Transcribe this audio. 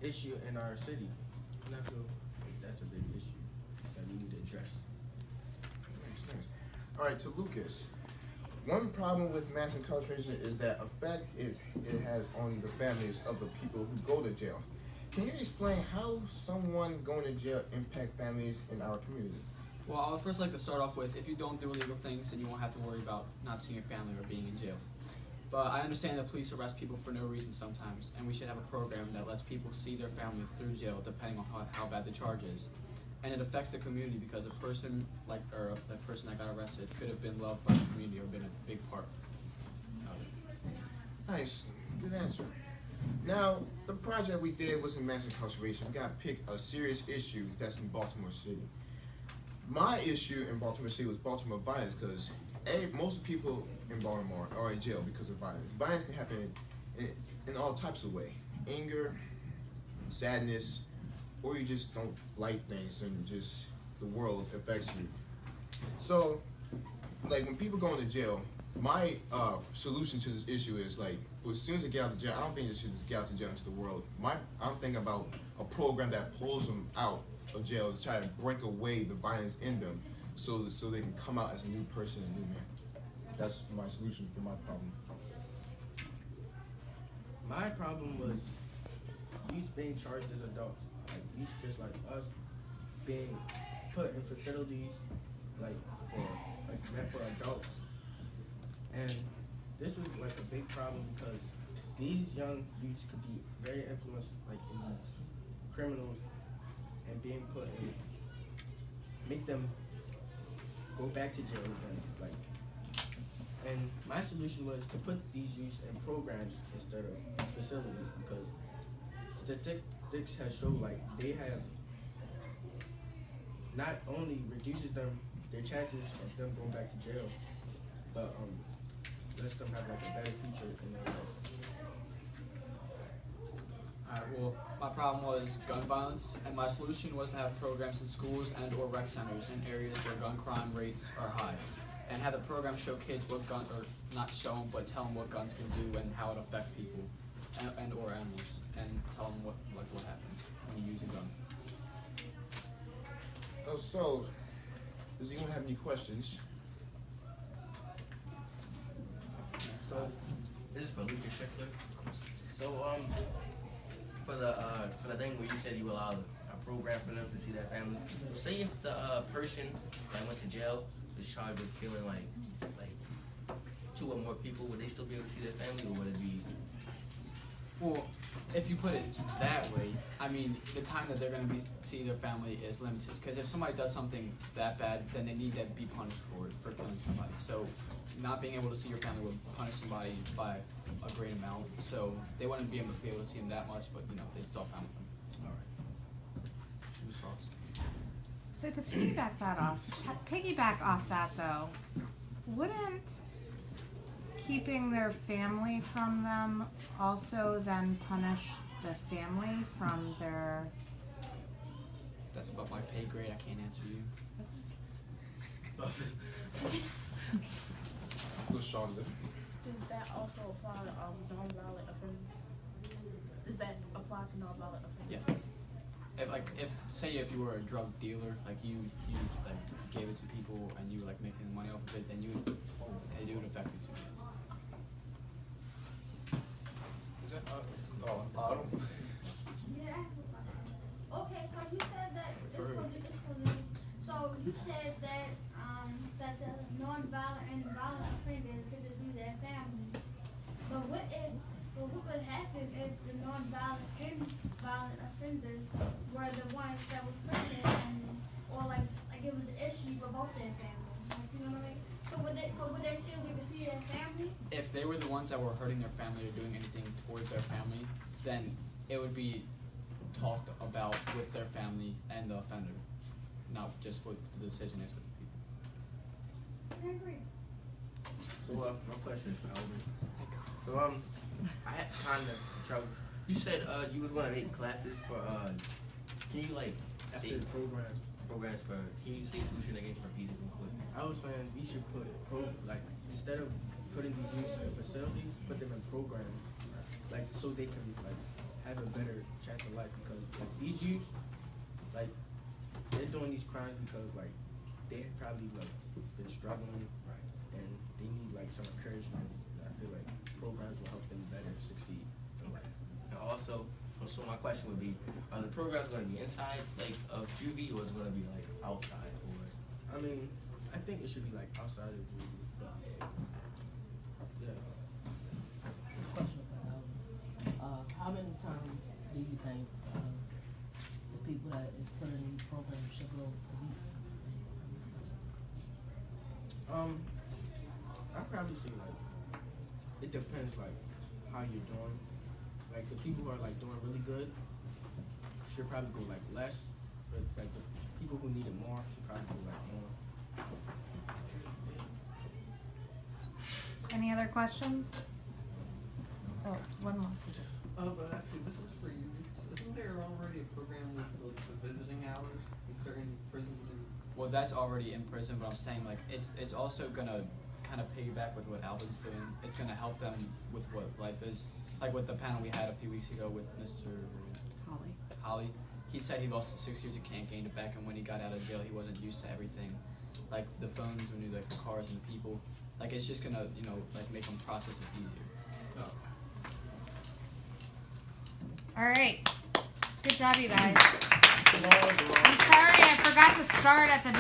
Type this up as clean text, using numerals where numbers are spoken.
issue in our city. And I feel that's a big issue that we need to address. Nice, nice. All right, to Lucas. One problem with mass incarceration is that effect it has on the families of the people who go to jail. Can you explain how someone going to jail impact families in our community? Well, I would first like to start off with if you don't do illegal things, then you won't have to worry about not seeing your family or being in jail. But I understand that police arrest people for no reason sometimes, and we should have a program that lets people see their family through jail depending on how bad the charge is. And it affects the community because a person that person that got arrested could have been loved by the community or been a big part of it. Nice, good answer. Now, the project we did was in mass incarceration. We got to pick a serious issue that's in Baltimore City. My issue in Baltimore City was Baltimore violence because most people in Baltimore are in jail because of violence. Violence can happen in all types of ways. Anger, sadness, or you just don't like things and just the world affects you. So, like when people go into jail, my solution to this issue is like, as soon as they get out of jail, I don't think they should just get out of jail into the world. I'm thinking about a program that pulls them out of jail to try to break away the violence in them, so they can come out as a new person, a new man. That's my solution for my problem. My problem was youth being charged as adults. Like youth just like us being put in facilities meant for adults. And this was like a big problem because these young youths could be very influenced like in these criminals and being put in make them go back to jail again. And my solution was to put these youths in programs instead of these facilities because statistics has shown like they have not only reduces their chances of them going back to jail, but lets them have like a better future in their life. Alright, well, my problem was gun violence, and my solution was to have programs in schools and or rec centers in areas where gun crime rates are high. And have the program show kids what gun, or not show them, but tell them what guns can do and how it affects people and or animals, and tell them what happens when you use a gun. Oh, so, does anyone have any questions? So, this is for Lucas Schickler. So, for the thing where you said you allowed a program for them to see their family. Say if the person that went to jail was charged with killing like two or more people, would they still be able to see their family, or would it be? Well, if you put it that way, I mean, the time that they're going to see their family is limited. Because if somebody does something that bad, then they need to be punished for it, for killing somebody. So, not being able to see your family would punish somebody by a great amount. So, they wouldn't be able to see them that much, but, they'd still family them. All right. Ms. Ross. So to piggyback off that though, wouldn't keeping their family from them also then punish the family from their? That's above my pay grade. I can't answer you. Who's Sean? Does that also apply to non-violent offenders? Does that apply to non-violent offenders? Yes. If you were a drug dealer, like you like gave it to people and you were like making money off of it, then it would affect you too. Is that Autumn? Yeah. Okay, so you said that it's for Louis. So you said that that the non-violent and violent offenders get to see their family. But what would happen if the non-violent and violent offenders were the ones that were pregnant or like it was an issue with both their families? Like, you know what I mean? So would they still get to see their family? If they were the ones that were hurting their family or doing anything towards their family, then it would be talked about with their family and the offender, not just what the decision is with the people. I agree. So, my question is for Alvin. So, I had kind of trouble. You said you was gonna make classes for can you like After say the programs for? Can you say solution against repeated input? I was saying we should put instead of putting these youths in facilities, put them in programs, like so they can like have a better chance of life because like these youths, like they're doing these crimes because like they probably like been struggling and they need like some encouragement. And I feel like programs will help them better succeed in life. And also, so my question would be, are the programs going to be inside like of juvie or is it going to be like outside? Or I mean, I think it should be like outside of juvie, but yeah. Question for Alvin. How many times do you think the people that is put in these programs should go a week? I'd probably say like it depends like how you're doing. Like the people who are like doing really good should probably go like less, but like the people who need it more should probably go like more. Any other questions? Oh, one more. But actually, this is for you. Isn't there already a program with the visiting hours in certain prisons? And Well, that's already in prison, but I'm saying like it's also gonna kind of piggyback with what Alvin's doing. It's gonna help them with what life is. Like with the panel we had a few weeks ago with Mr. Holly. He said he lost 6 years, he can't gain it back, and when he got out of jail, he wasn't used to everything, like the phones, when you like the cars and the people. Like it's just gonna, you know, like make him process it easier. All right. Good job, you guys. I'm sorry I forgot to start at the beginning.